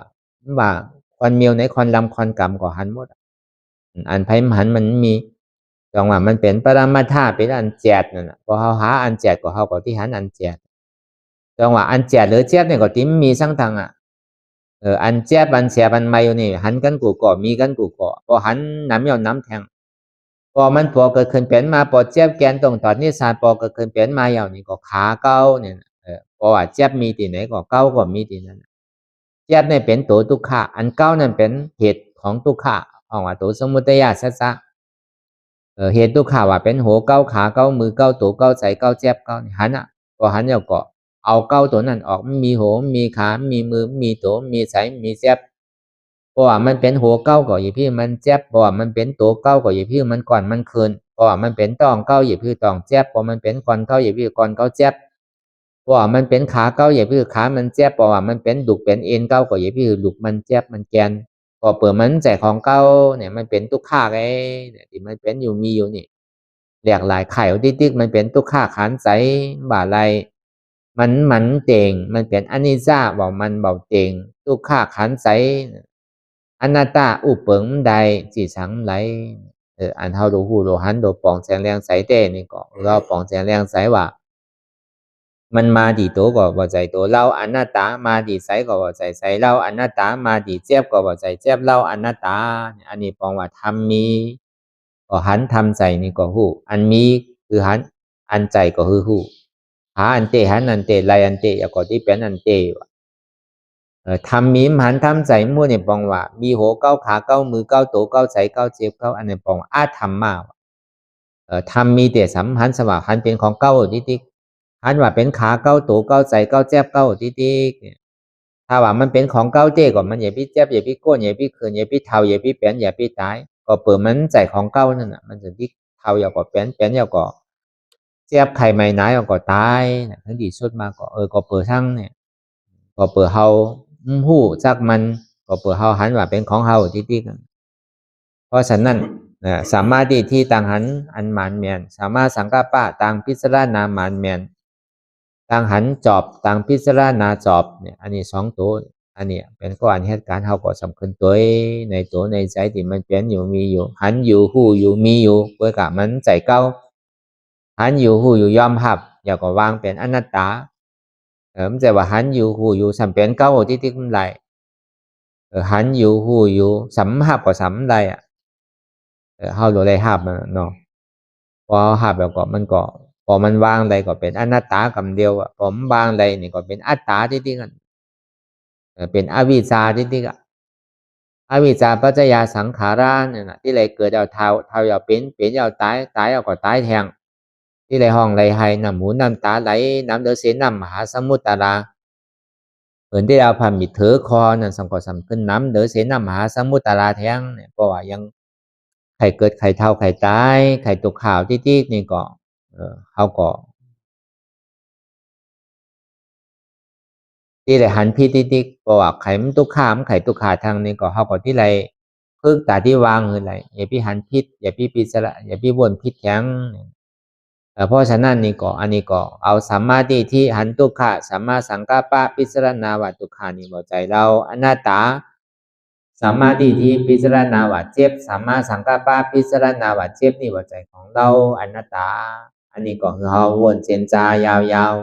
A: บาปคอนเมียวไหนคอนลำคอนกรรมก็หันหมดอันไพ่หันมันมีจังว่ามันเป็นปรมาธาเป็นอันแจดนั่นแหละพอเขาหาอันแจดก็เขาก็ที่หันอันแจดจังว่าอันแจดหรือเจ็บเนี่ยก็ที่มีสังทางอันเจ็บอันเสียอันไม่นี่หันกันกูก่อมีกันกูก่อพอหันน้ำยอน้ำแทงพอมันพอเกิดขึ้นเป็นมาพอเจ็บแกนตรงตอนนี้สารพอเกิดขึ้นเป็นมาอย่างนี้ก็ขาเก้าเนี่ยเพราะว่าเจ็บมีที่ไหนก็เก้าก็มีที่นั้นเจ็บเนี่ยเป็นตัวทุกขะอันเก้านั่นเป็นเหตุของทุกขะของว่าตัวสมุทัยสัจจะเหตุทุกขะว่าเป็นหัวเก้าขาเก้ามือเก้าตัวเก้าใจเก้าเจ็บเก้าหันพอหันแล้วก็เอาเก้าตัวนั้นออกมีหัวมีขามีมือมีตัวมีใจมีเจ็บเพราะว่ามันเป็นหัวเก้าก็อย่าพี่มันเจ็บเพราะว่ามันเป็นตัวเก้าก็อย่าพี่มันก่อนมันคืนเพราะว่ามันเป็นต้องเก้าอย่าพี่ต้องเจ็บเพราะมันเป็นก่อนเก้าอย่าพี่ก่อนเก้าเจ็บเพราะว่ามันเป็นขาเก้าอย่าพี่ขามันเจ็บเพราะว่ามันเป็นดุกเป็นเอ็นเก้าก็อย่าพี่ดุกมันเจ็บมันแกนพอเปิดมันใจของเก้าเนี่ยมันเป็นตุกขาไงเนี่ยที่มันเป็นอยู่มีอยู่นี่หลากหลายไข่ติ๊กมันเป็นตุกขาขานใจบ่าไรมันเต่งมันเป็นอนิจจาบอกมันเบาเต่งตุกขาขันใสอนัตตาอุปเปิงใดจีสังไหลอันเท่าดูหูดูหันดูปองแสงแรงใสเต้นี่ก็เราปองแสงแรงใสว่ามันมาดีโตก็บ่ใจโตเราอนัตตามาดีใสก็บ่ใจใสเราอนัตตามาดีเจ็บก็บ่ใจเจ็บเราอนัตตาอันนี้ปองว่าทำมีก็หันทำใจนี่ก็หูอันมีคือหันอันใจก็คือหูหาอันเตหันอันเตไลอันเตก็ที่เป็นอันเตทำมีหันทำใจมั่วเนี่ยปองว่ามีหัวเก้าขาเก้ามือเก้าตัวเก้าใจเก้าเจ็บเก้าอันนี้ปองอาธรรมมาทำมีแต่สัมหันสว่าหันเป็นของเก้าติ๊กหันว่าเป็นขาเก้าตัวเก้าใจเก้าเจ็บเก้าติ๊กถ้าว่ามันเป็นของเก้าเจ๊ก่อนมันอย่าพี่เจ็บอย่าพี่โกนอย่าพี่เขินอย่าพี่เทาอย่าพี่เป็นอย่าพี่ตายก็เปิดมันใจของเก้านั่นน่ะมันจะที่เทาอย่าก็เป็นอย่าก็เจ็บไข่ไม่หนายก็ตายทั้งดีสุดมาก็ก็เปิดทั้งเนี่ยก็เปิดเฮาหู้จักมันก็เปิดเฮาหันว่าเป็นของเฮาติ๊กเพราะฉะนั้นสามารถที่ต่างหันอันหมานเมียนสามารถสังกัปปะต่างพิจารณาหมานเมียนต่างหันจอบต่างพิจารณาจอบเนี่ยอันนี้สองตัวอันนี้เป็นก็อันเหตุการณ์เฮาก็สำคัญตัวในตัวในใจที่มันเป็นอยู่มีอยู่หันอยู่หู้อยู่มีอยู่เพื่อกับมันใจเก้าหันอยู่หู้อยู่ยอมหับอย่าก็วางเป็นอนัตตามันจะว่าหันอยู่หู้อยู่สำเป็นเก้าที่มันไหลหันอยู่หู้อยู่สำหับก็สำไรเฮาโดนได้หับเนาะพอหับแล้วก็มันก็พอมันวางใดก็เป็นอนัตตาคำเดียวผมวางใดนี่ก็เป็นอัตตาที่กันเป็นอวิชชาที่กันอวิชชาปัจจยาสังขาราเนี่ยนะที่ไรเกิดเอาเท้าเอาเป็นเอาตายเอาก็ตายแทงที่ไรห้องไรไห้น้ำหมูน้ำตาไหลน้ำเดือดเสียน้ำมหาสมุทรตารา เที่เราพามิเถอคอนั่นสังก็สำขึ้นน้ำเดือเสนามหาสมุทรตาราแท้งเนี่ยเพราะว่ายังไข่เกิดไข่เท่าไข่ตายไข่ตกข่าวที่นี่ก็เขาก็ที่ไรหันพี่ที่เพราะว่าไข่มันตุกขามไข่ตุกขาทางนี้ก็เขาก็ที่ไรเพิ่งตาที่วางคือไรอย่าพี่หันพิษอย่าพี่ปิสระอย่าพี่วนพิษแท้งเพราะฉะนั้นนี่ก็อันนี้ก็เอาสัมมาทิฏฐิหันตุกขะสัมมาสังกัปปะพิจารณาว่าตุกขานี่บ่ใจเราอนัตตาสัมมาทิฏฐิพิจารณาว่าเจ็บสัมมาสังกัปปะพิจารณาว่าเจ็บนี่บ่ใจของเราอนัตตาอันนี้ก็คือเขาวนเจนจายาว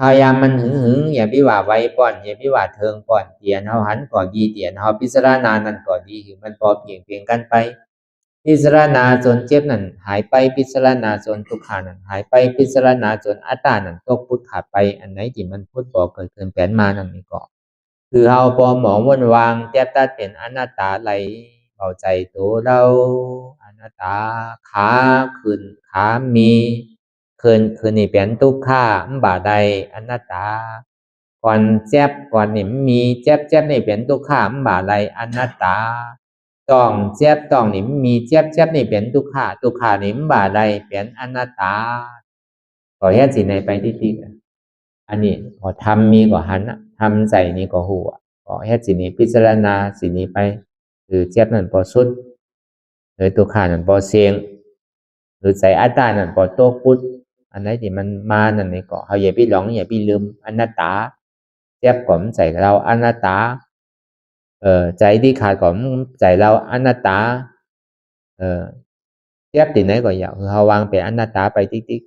A: พยายามมันหึงอย่าพี่ว่าไว้ป่อนอย่าพี่ว่าเทิงป่อนเตียนเขาหันก่อดีเตียนเขาพิจารณานั่นก่อดีคือมันพอเพียงกันไปพิจารณาจนเจ็บนั่นหายไปพิจารณาจนทุกขานั่นหายไปพิจารณาจนอัตตานั่นตกพุทธาไปอันไหนที่มันพุทธบอกเกิดขึ้นแปลนมานั่นนี่ก็คือเขาพอหมองวนวางแทบตัดเป็นอนัตตาไหลเบาใจตัวเราอนัตตาขาขึ้นขามีคืนนี่เป็นทุกขาบ่าใดอนัตตาก่อนเจ็บก่อนนี่มีเจ็บนี่เป็นทุกขาบ่าใดอนัตตาต้องเจ็บต้องนี่มีเจ็บนี่เป็นทุกขานี่บ่าใดเป็นอนัตตาขอแค่สิในไปที่อันนี้พอทำมีก็หันทำใจนี่ก็หัวขอแค่สินี้พิจารณาสินี้ไปคือเจ็บนั่นพอสุดหรือทุกขานั่นพอเสียงหรือใจอัตตานั่นพอโตพุทธอันไหนที่มันมานั่นนี่ก็เขาอย่าไปหลงอย่าไปลืมอนัตตาเจ็บก่อนใจเราอนัตตาใจที่ขาดก่อนใจเราอนัตตาเจ็บที่ไหนก็อย่าคือเขาวางเป็นอนัตตาไปติ๊ก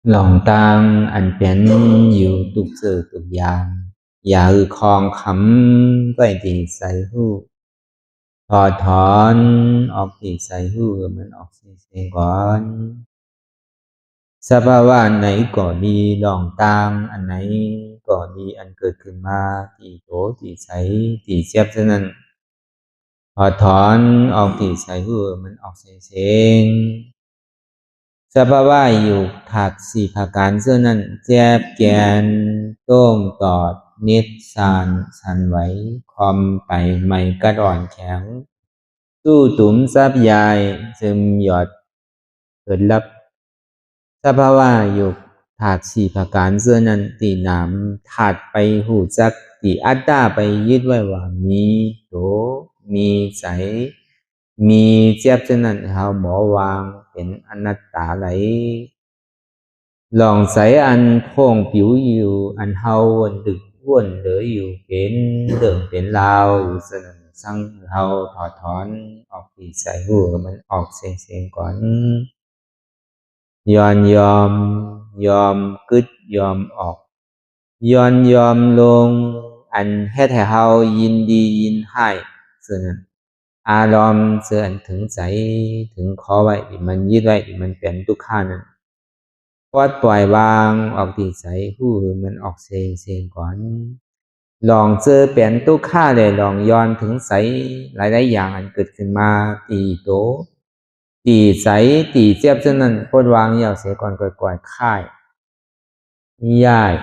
A: lòng tang anh bénอยู่ทุกสิ่งทุกอย่างอย่าคลองคำไว้ที่ใส่หูถอดถอนออกที่ใส่หูมันออกเสียงก่อนสภาวะไหนก็ดีลองตามอันไหนก็ดีอันเกิดขึ้นมาที่โตที่ใสที่เสียบฉะนั้นถอดถอนออกที่ใส่หูมันออกเสียงสภาวะอยู่ถักสี่ประการเช่นนั้นแจบแกนต้งตอดนิดสานสันไหวคอมไปไม่กระดอนแข็งสู้ตุ่มซับยายซึมหยอดเกิดลับสภาวะอยู่ถักสี่ประการเช่นนั้นตีน้ำถัดไปหูจักตีอัตตาไปยึดไว้ว่ามีโตมีใสมีเจ็บฉะนั้นเขาหมอวางเป็นอนัตตาไหลลองใส่อันโพงผิวอยู่อันเฮาวันดึกว่นเหลืออยู่เป็นเรื่องเป็นราวอยู่สนั่นสั่งเฮาถอดถอนออกปีใส่หูมันออกเสียงก่อนยอมกึดยอมออกยอมลงอันเฮ็ดให้เฮายินดียินให้ส่วนนั้นอารมณ์เสื่อถึงใจถึงขอไว้มันยึดไว้มันเป็นทุกข์นั้นปล่อยวางออกที่ใจหูมันออกเสียงก่อนลองเจอเปลี่ยนทุกข์เลยลองย้อนถึงใสหลายอย่างอันเกิดขึ้นมาตีโตตีใสตีเสียบฉะนั้นปล่อยวางยาวเสียก่อนก่อยค่ายย่าย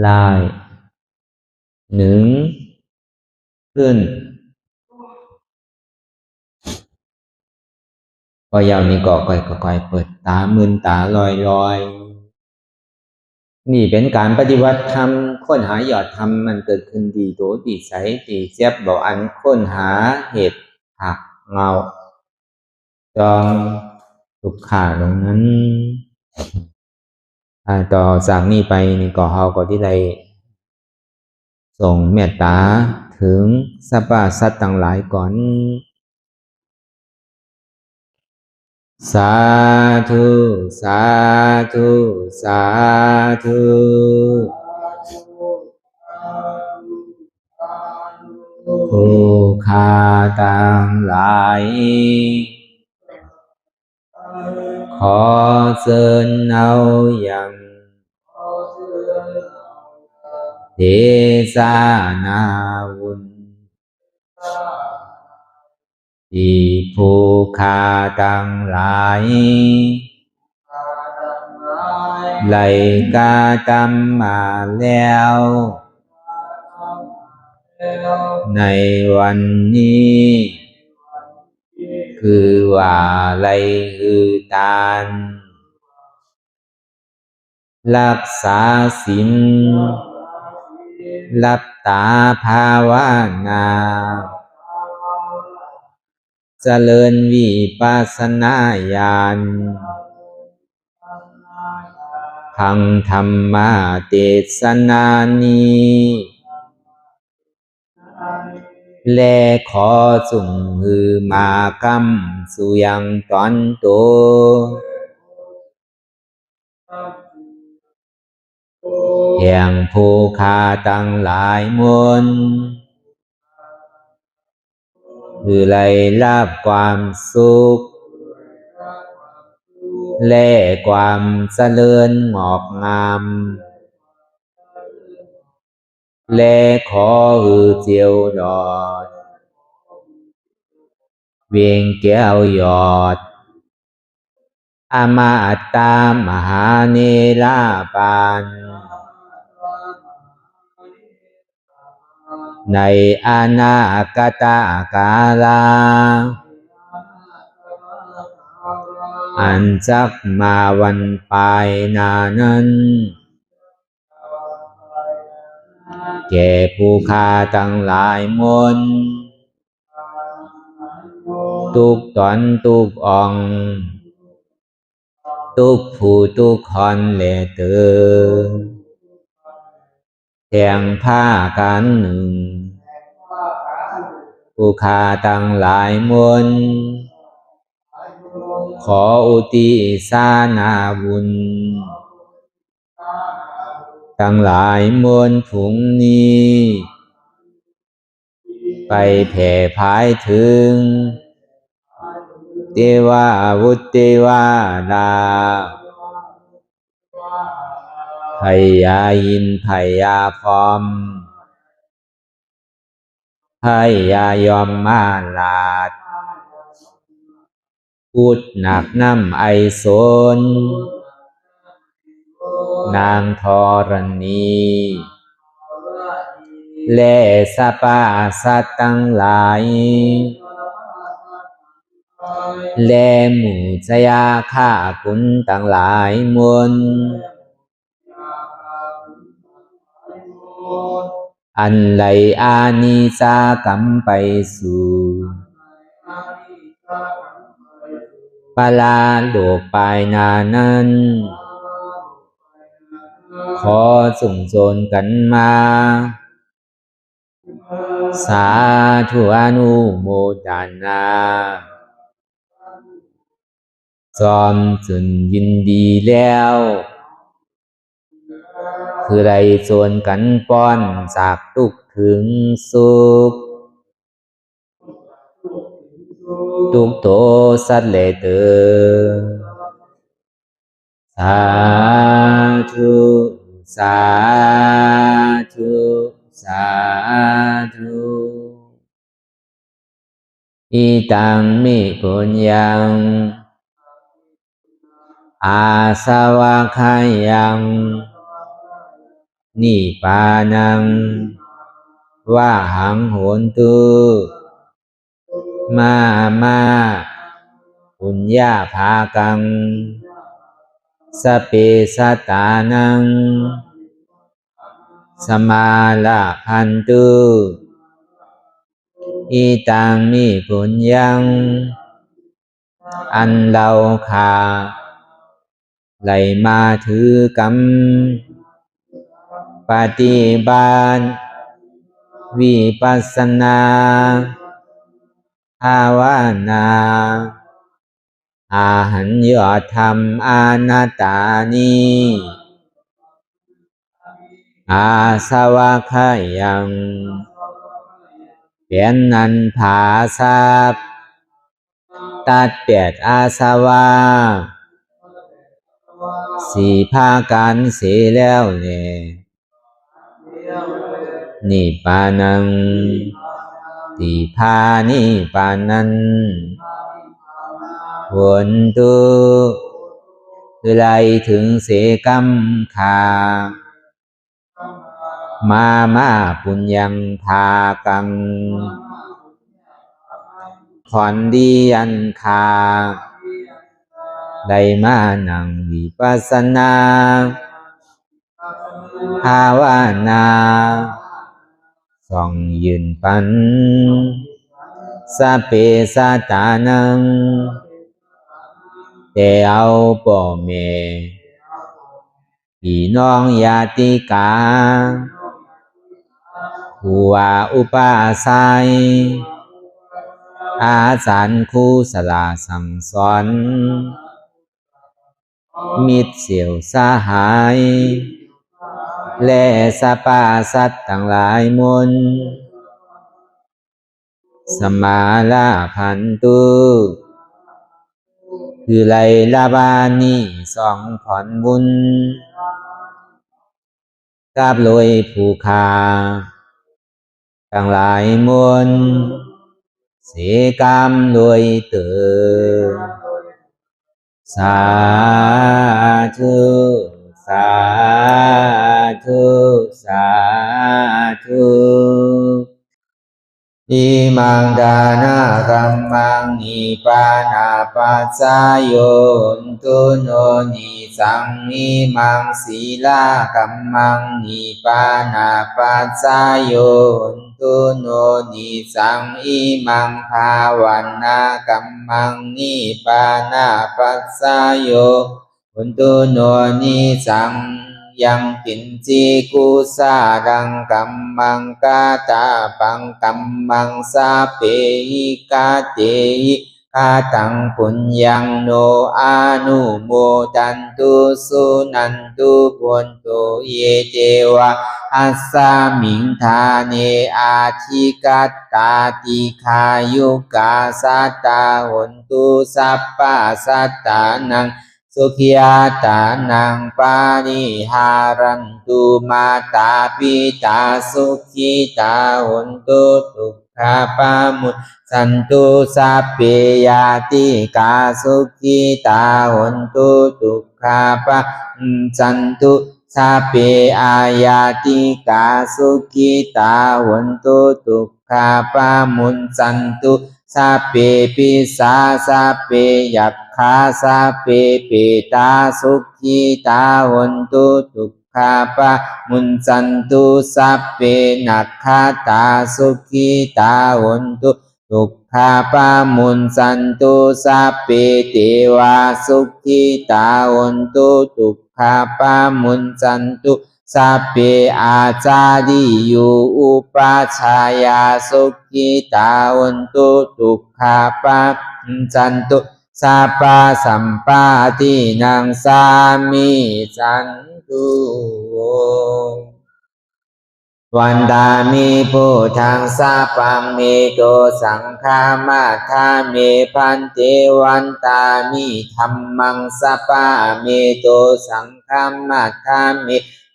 A: ลายหนึ่งขึ้นพอยาวนี้ก็ค่อยเปิดตามึนตาลอยนี่เป็นการปฏิวัติธรรมค้นหายอดธรรมมันเกิดขึ้นดีโตดีใสดีเจ็บบอกอันค้นหาเหตุหักเงาจองทุกขาตรงนั้นต่อจากนี้ไปนี่ก็เฮาก็ที่ได้ส่งเมตตาถึงสรรพสัตว์ต่างหลายก่อนสาธุสาธุสาธุผู้ฆ่าต่างหลายขอเชิญเอาอย่างเทศนาวุญที่ผู้ฆ่าต่างหลายไหลกาตำมาแล้วในวันนี้คือว่าไหลอือตานรักษาศีลรับตาภาวนาเจริญวิปัสสนาญาณพังธรรมเทศนานี้และขอส่งมือมากำสู่ยังตอนโตแห่งผู้ฆ่าตั้งหลายมนคือได้รับความสุขและความเจริญงอกงามและขอหือเจียวดอดเวียงแก้วยอดอมาตามหาเนรปานในอนาคตกาลาอันจักมาวันปลายนานั้นแก่ผู้ฆ่าทั้งหลายมนทุกตนทุกองทุกผู้ทุกคนและเตือแทงผ้ากันหนึ่งผู้ฆ่าทั้งหลายมนข ขออุทิศนาบุญทั้งหลายมวลผุงนี้ไปแผ่พายถึงเทวาวุตเทวาดาพญาอินทร์พญาพรหมพญายมมาราชพูดหนักน้ำไอโซนนางธรณีและสรรพสัตว์ทั้งหลายและหมู่ชยาข้าคุณทั้งหลายมวลอันไหลอานิสากรรมไปสู่ปาลาโลกปลายนานั้นขอส่งโจรกันมาสาธุอนุโมทนาจอมจนยินดีแล้วคือไรโจรกันป้อนจากทุกข์ถึงสุขทุกโตสัตว์เลเตอสาธุสาธุสาธุอิตังมิปุญญังอาสวะคายังนิพพานังวะหังโหนตุมาปุญญาภากังสเปสัตตานังสมาลาพันตุอิตังมิปุญญังอันเราขาไหลมาถือกรรมปฏิบัติวิปัสสนาภาวนาอาหันยอดธรรมอนัตตานิอาสวะคายังเป็นนันผาทรัพย์ตัดเปียดอาสวะสี่ภาการเสียแล้วเนี่ยนิพพานังติพานิพพานันหนตุคือไรถึงเสกรรมขามาปุญญังภากังขอนดีอันคาได้มานั่งวิปัสสนาภาวนาส่องยืนปันสเปสัตตานังแต่เอาป่อแม่พี่น้องญาติกาผู้ว่าอุปาสัยอาจารย์ครูสลาสั่งสอนมิตรเสี่ยวสหายและสรรพสัตว์ทั้งหลายมวลสมาลาพันตุคือไลลาบานีสองผ่อนบุญกับลอยผู้คาทั้งหลายมวลเสกรรมลอยเตอสาธุสาธุสาธุอิมังดานากัมมังนิพพานาปัสสะโยนตุโนนิสังอิมังศีลากัมมังนิพพานาปัสสะโยนตุโนนิสังอิมังภาวันนากัมมังนิพพานาปัสสะโยนตุโนนิสังยังกินจีกุสาดังกัมมังกาตาปังกัมมังสาเปหิกาเตหิ คาตังปุญญังโนอานุโมดันตุสุนันตุพุนตุเยเตวะอัสสามิงทาเนอาทิกัตตาติขายุกาสัตตาหนตุสัพพะสัตตานังสุขิยาตานังปานิหารันตุมาตาปิตาสุขิตาหนตุทุกขาปามุตสันตุสัพเพยาติกาสุขิตาหนตุทุกขาปะสันตุสัพเพอายาติกาสุขิตาหนตุทุกขาปะมุนสันตุสัพเพปิสาสัพเพยัคฆาสัพเพเปตาสุขิตาหนตุทุกขาปะมุนสันตุสัพเพนัคขตาสุขิตาหนตุทุกขาปะมุนสันตุสัพเพเทวาสุขิตาหนตุทุกขาปะมุนสันตุสัพเพอาจาริยุอุปัชฌายาสุขิตาหนตุทุกขาปะมุนสันตุสัพพะสัมปาทินังสามิสันตุวันตามิพุทธังสัพพังเมโตสังฆามาทาเมพันเตวันตามิธัมมังสัพพะเมโตสังฆามาทาเม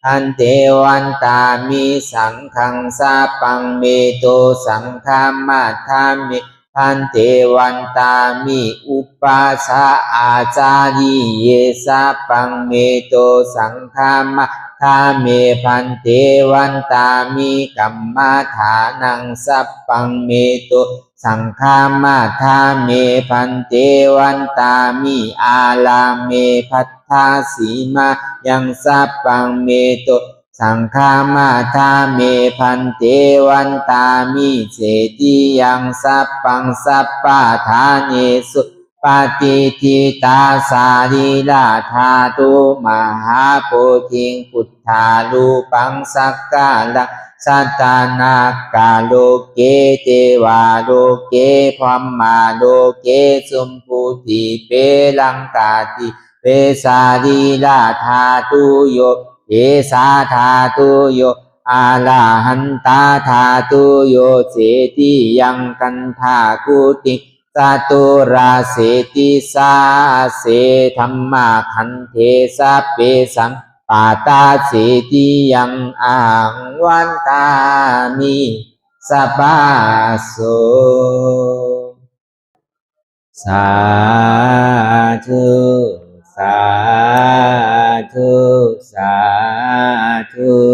A: พันเตวันตามิสังฆังสัพพังเมโตสังฆามาทาเมพันเตวันตามิอุปัสสะอาจาริเยสัพพังเมโตสังฆามาทาเมพันเตวันตามิกัมมาฐานังสัพพังเมโตสังฆามาทาเมพันเตวันตามิอาลาเมพัทธาสีมายังสัพพังเมโตสังฆามาทาเมพันเตวันตามิเสติยังสัพพังสัพพะทาเนสุปฏิทิตาสารีลาธาตุมหาโพธิงพุทธาลูปังสักกาลังสัตตานากาโลเกเทวาโลเกพรหมาโลเกสุมพุติเปลังกาติเปสารีลาธาตุโยเอสาธาตุโยอาลาหันตาธาตุโยเสติยังกันธากุติสตุราเสติสาเสธัมมาคันเทสัพเพสังปาตาเสติยังอังวันตามิสัพพะโสสาธุสาธุสาธุ